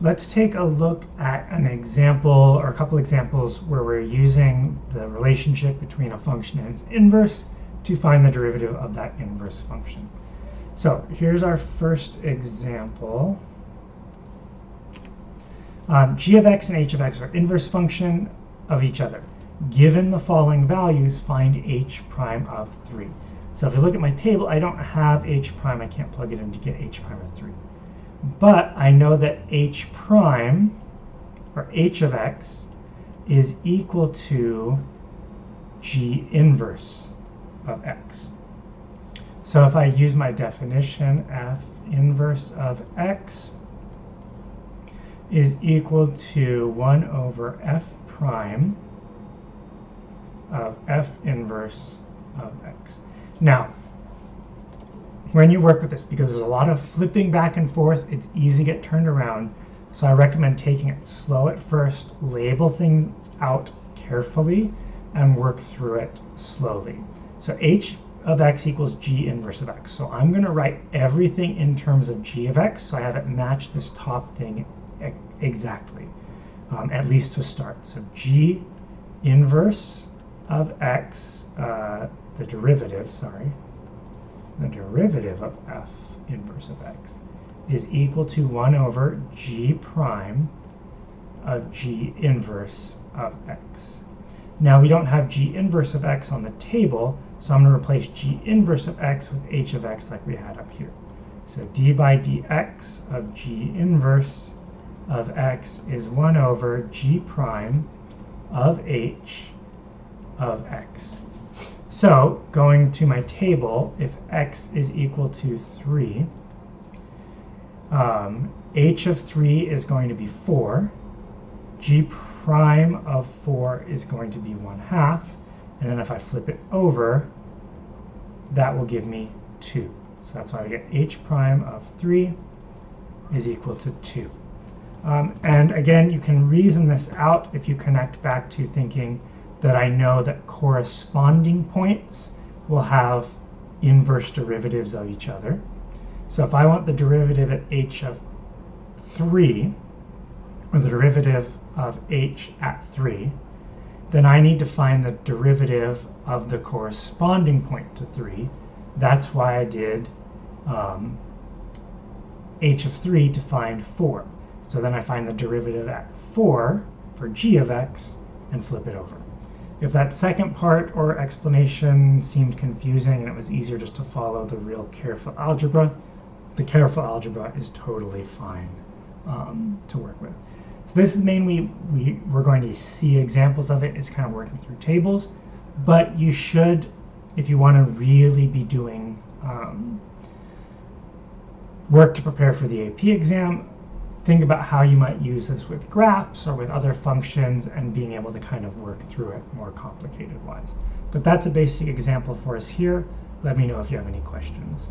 let's take a look at an example or a couple examples where we're using the relationship between a function and its inverse to find the derivative of that inverse function. So here's our first example. G of x and h of x are inverse function of each other. Given the following values, find h prime of 3. So if you look at my table, I don't have h prime. I can't plug it in to get h prime of 3. But I know that h prime, or h of x, is equal to g inverse of x. So if I use my definition, f inverse of x is equal to 1 over f prime of f inverse of x. Now, when you work with this, because there's a lot of flipping back and forth, it's easy to get turned around. So I recommend taking it slow at first, label things out carefully, and work through it slowly. So h of x equals g inverse of x. So I'm going to write everything in terms of g of x, so I have it match this top thing exactly, at least to start. So g inverse of x, the derivative of f inverse of x is equal to 1 over g prime of g inverse of x. Now we don't have g inverse of x on the table, so I'm going to replace g inverse of x with h of x like we had up here. So d by dx of g inverse of x is 1 over g prime of h of x. So going to my table, if x is equal to 3, h of 3 is going to be 4, g prime of 4 is going to be 1/2, and then if I flip it over, that will give me 2. So that's why I get h prime of 3 is equal to 2. And again, you can reason this out if you connect back to thinking that I know that corresponding points will have inverse derivatives of each other. So if I want the derivative at h of 3, or the derivative of h at 3, then I need to find the derivative of the corresponding point to 3. That's why I did h of 3 to find 4. So then I find the derivative at 4 for g of x and flip it over. If that second part or explanation seemed confusing and it was easier just to follow the real careful algebra, the careful algebra is totally fine to work with. So this is mainly, we're going to see examples of it. It's kind of working through tables, but you should, if you want to really be doing work to prepare for the AP exam, think about how you might use this with graphs or with other functions and being able to kind of work through it more complicated wise. But that's a basic example for us here. Let me know if you have any questions.